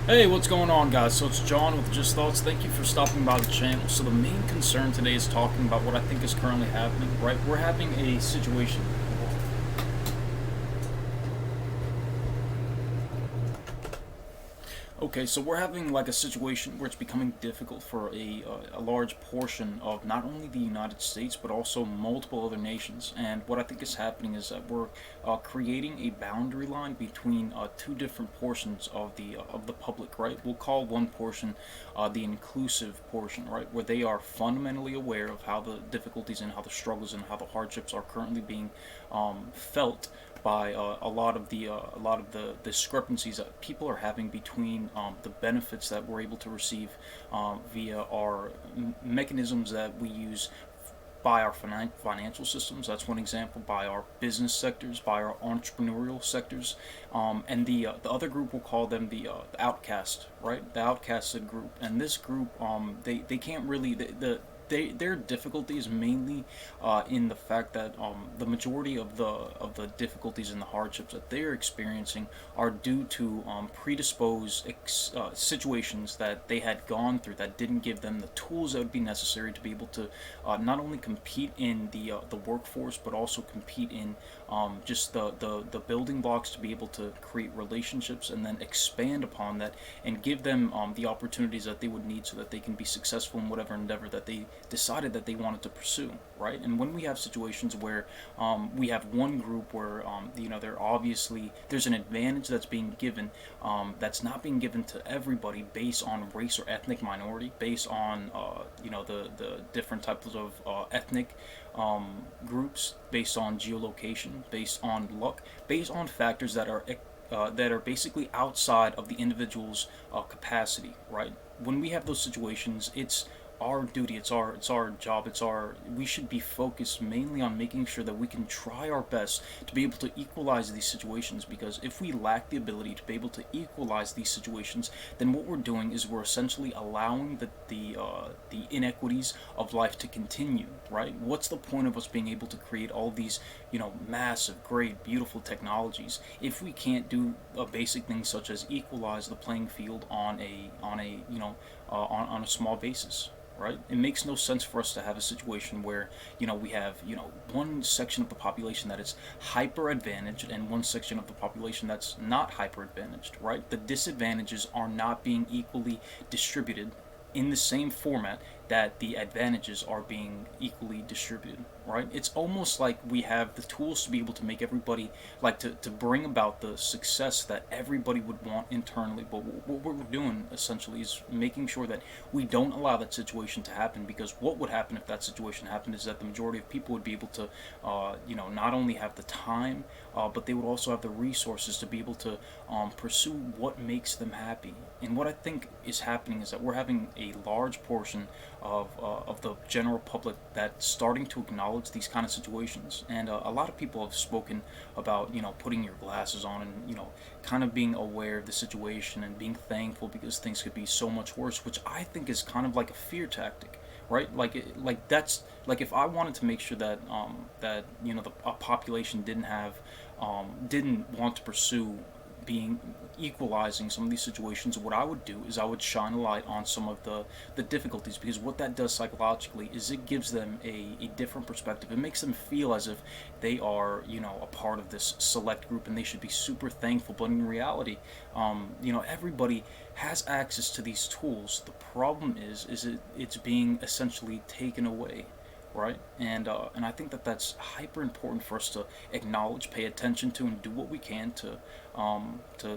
Hey, what's going on, guys? So it's John with Just Thoughts. Thank you for stopping by the channel. So the main concern today is talking about what I think is currently happening, right? We're having a situation. Okay, so we're having like a situation where it's becoming difficult for a large portion of not only the United States but also multiple other nations. And what I think is happening is that we're creating a boundary line between two different portions of the public, right? We'll call one portion the inclusive portion, right, where they are fundamentally aware of how the difficulties and how the struggles and how the hardships are currently being felt by a lot of the discrepancies that people are having between the benefits that we're able to receive via our mechanisms that we use by our financial systems. That's one example. By our business sectors, by our entrepreneurial sectors, and the other group we'll call them the outcast, right? The outcasted group. And this group, they can't really their difficulty is mainly in the fact that the majority of the difficulties and the hardships that they're experiencing are due to predisposed situations that they had gone through that didn't give them the tools that would be necessary to be able to not only compete in the workforce but also compete in just the building blocks to be able to create relationships and then expand upon that and give them the opportunities that they would need so that they can be successful in whatever endeavor that they decided that they wanted to pursue, right? And when we have situations where we have one group where they're obviously there's an advantage that's being given that's not being given to everybody based on race or ethnic minority, based on the different types of ethnic groups, based on geolocation, based on luck, based on factors that are basically outside of the individual's capacity, right? When we have those situations, it's our duty, it's our job, we should be focused mainly on making sure that we can try our best to be able to equalize these situations, because if we lack the ability to be able to equalize these situations, then what we're doing is we're essentially allowing the inequities of life to continue, right? What's the point of us being able to create all these massive, great, beautiful technologies if we can't do a basic thing such as equalize the playing field on a small basis, right? It makes no sense for us to have a situation where we have one section of the population that is hyper advantaged and one section of the population that's not hyper advantaged, right? The disadvantages are not being equally distributed in the same format that the advantages are being equally distributed, right? It's almost like we have the tools to be able to make everybody, like to bring about the success that everybody would want internally. But what we're doing essentially is making sure that we don't allow that situation to happen, because what would happen if that situation happened is that the majority of people would be able to, not only have the time, but they would also have the resources to be able to pursue what makes them happy. And what I think is happening is that we're having a large portion of the general public that's starting to acknowledge these kind of situations. And a lot of people have spoken about putting your glasses on and kind of being aware of the situation and being thankful because things could be so much worse, which I think is kind of like a fear tactic, right? Like that's like if I wanted to make sure that the population didn't want to pursue being equalizing some of these situations, what I would do is I would shine a light on some of the difficulties, because what that does psychologically is it gives them a different perspective. It makes them feel as if they are a part of this select group and they should be super thankful. But in reality, everybody has access to these tools. The problem is it's being essentially taken away, right? And I think that that's hyper important for us to acknowledge, pay attention to, and do what we can to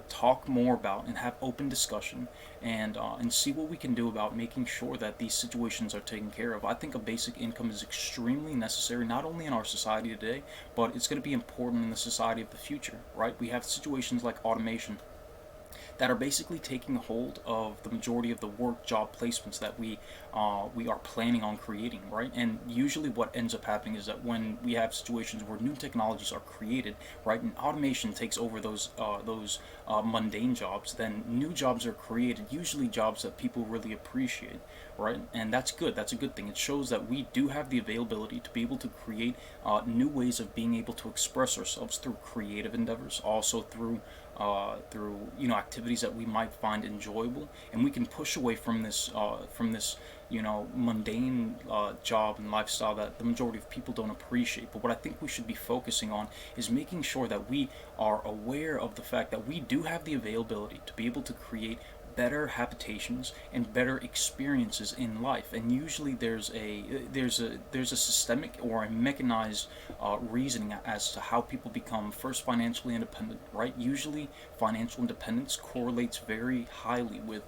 talk more about and have open discussion and see what we can do about making sure that these situations are taken care of. I think a basic income is extremely necessary, not only in our society today, but it's going to be important in the society of the future, right? We have situations like automation that are basically taking hold of the majority of the work job placements that we are planning on creating, right? And usually, what ends up happening is that when we have situations where new technologies are created, right, and automation takes over those mundane jobs, then new jobs are created. Usually, jobs that people really appreciate, right? And that's good. That's a good thing. It shows that we do have the availability to be able to create new ways of being able to express ourselves through creative endeavors, also through through activities that we might find enjoyable, and we can push away from this mundane job and lifestyle that the majority of people don't appreciate. But what I think we should be focusing on is making sure that we are aware of the fact that we do have the availability to be able to create better habitations and better experiences in life. And usually there's a systemic or a mechanized reasoning as to how people become first financially independent, right? Usually financial independence correlates very highly with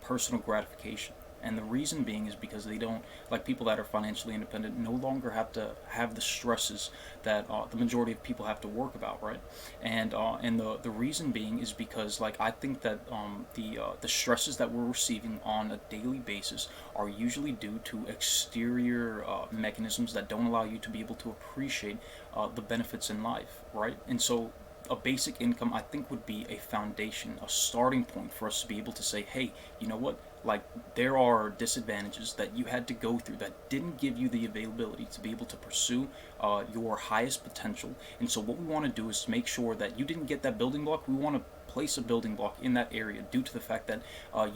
personal gratification. And the reason being is because they don't, like people that are financially independent, no longer have to have the stresses that the majority of people have to work about, right? And the reason being is because, like, I think that the stresses that we're receiving on a daily basis are usually due to exterior mechanisms that don't allow you to be able to appreciate the benefits in life, right? And so a basic income, I think, would be a foundation, a starting point for us to be able to say, hey, you know what? Like, there are disadvantages that you had to go through that didn't give you the availability to be able to pursue your highest potential. And so what we want to do is make sure that you didn't get that building block. We want to place a building block in that area due to the fact that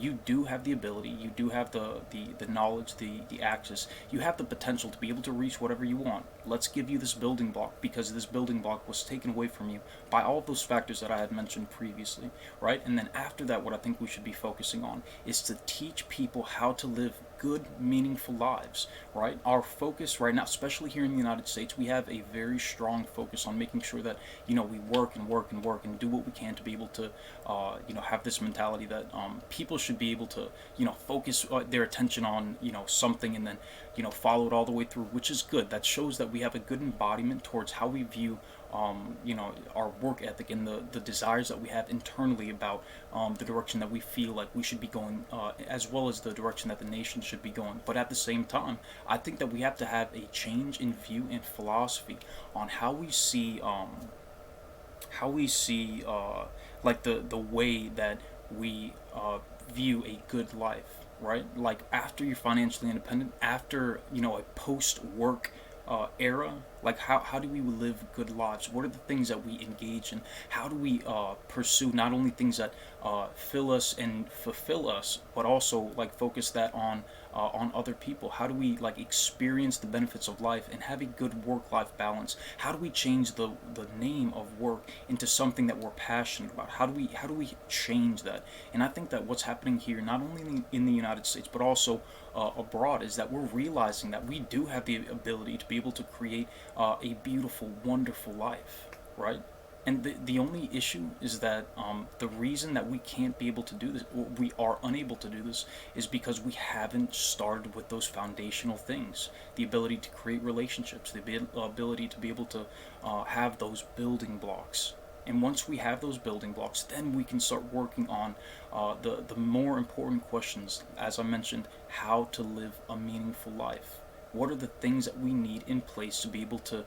you do have the ability, you do have the knowledge, the access, you have the potential to be able to reach whatever you want. Let's give you this building block because this building block was taken away from you by all of those factors that I had mentioned previously, right? And then after that, what I think we should be focusing on is to teach people how to live good, meaningful lives, right? Our focus right now, especially here in the United States, we have a very strong focus on making sure that, we work and work and work and do what we can to be able to, have this mentality that people should be able to, focus their attention on, something and then, follow it all the way through, which is good. That shows that we have a good embodiment towards how we view our work ethic and the desires that we have internally about the direction that we feel like we should be going, as well as the direction that the nation should be going. But at the same time, I think that we have to have a change in view and philosophy on like the way that we view a good life, right? Like after you're financially independent, after a post-work era, like how do we live good lives? What are the things that we engage in? How do we pursue not only things that fill us and fulfill us, but also like focus that on other people? How do we like experience the benefits of life and have a good work-life balance? How do we change the name of work into something that we're passionate about? How do we change that? And I think that what's happening here, not only in the United States but also abroad, is that we're realizing that we do have the ability to be able to create a beautiful, wonderful life, right? And the only issue is that the reason that we can't be able to do this, or we are unable to do this, is because we haven't started with those foundational things. The ability to create relationships, the ability to be able to have those building blocks. And once we have those building blocks, then we can start working on the more important questions, as I mentioned, how to live a meaningful life. What are the things that we need in place to be able to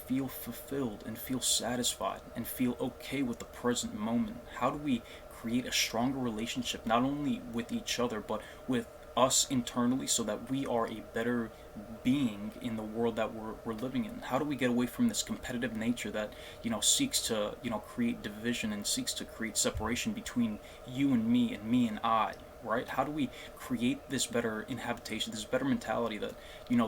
feel fulfilled and feel satisfied and feel okay with the present moment? How do we create a stronger relationship, not only with each other, but with us internally, so that we are a better being in the world that we're living in? How do we get away from this competitive nature that seeks to create division and seeks to create separation between you and me and I, right? How do we create this better inhabitation, this better mentality that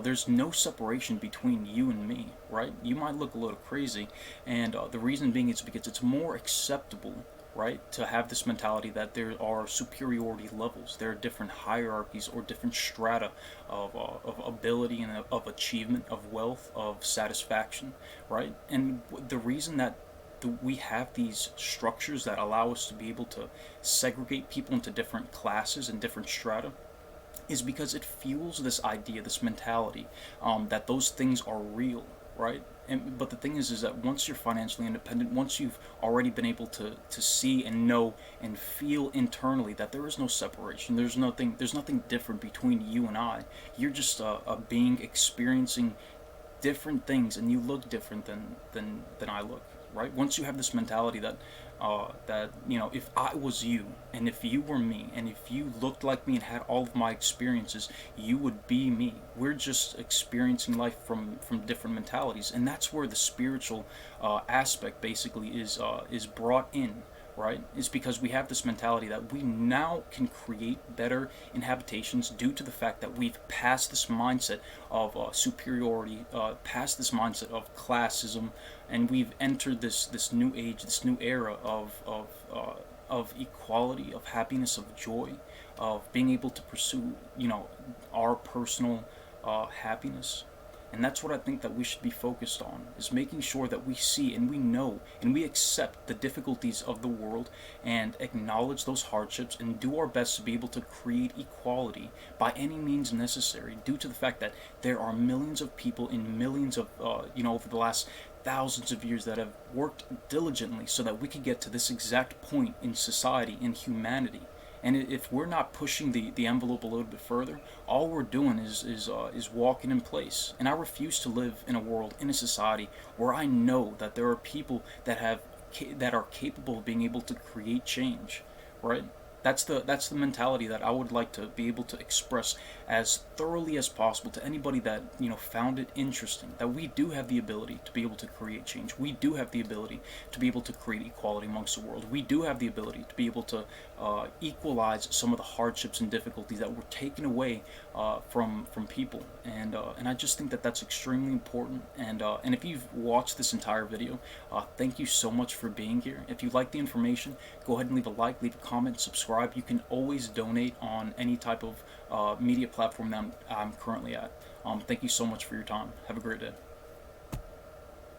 there's no separation between you and me, right? You might look a little crazy, and the reason being is because it's more acceptable, right, to have this mentality that there are superiority levels, there are different hierarchies or different strata of ability and of achievement, of wealth, of satisfaction, right? And the reason that we have these structures that allow us to be able to segregate people into different classes and different strata is because it fuels this idea, this mentality, that those things are real, right? But the thing is that once you're financially independent, once you've already been able to see and know and feel internally that there is no separation, there's nothing different between you and I. You're just a being experiencing different things, and you look different than I look, right? Once you have this mentality that that, if I was you, and if you were me, and if you looked like me and had all of my experiences, you would be me. We're just experiencing life from different mentalities, and that's where the spiritual aspect basically is brought in, right? Is because we have this mentality that we now can create better inhabitations due to the fact that we've passed this mindset of superiority, past this mindset of classism, and we've entered this new age, this new era of equality, of happiness, of joy, of being able to pursue, our personal happiness. And that's what I think that we should be focused on, is making sure that we see and we know and we accept the difficulties of the world and acknowledge those hardships and do our best to be able to create equality by any means necessary, due to the fact that there are millions of people in millions of, over the last thousands of years that have worked diligently so that we could get to this exact point in society, in humanity. And if we're not pushing the envelope a little bit further, all we're doing is walking in place. And I refuse to live in a world, in a society, where I know that there are people that are capable of being able to create change, right? That's the mentality that I would like to be able to express as thoroughly as possible to anybody that found it interesting. That we do have the ability to be able to create change. We do have the ability to be able to create equality amongst the world. We do have the ability to be able to equalize some of the hardships and difficulties that were taken away from people. And I just think that that's extremely important. And if you've watched this entire video, thank you so much for being here. If you like the information, go ahead and leave a like, leave a comment, subscribe. You can always donate on any type of media platform that I'm currently at. Thank you so much for your time. Have a great day.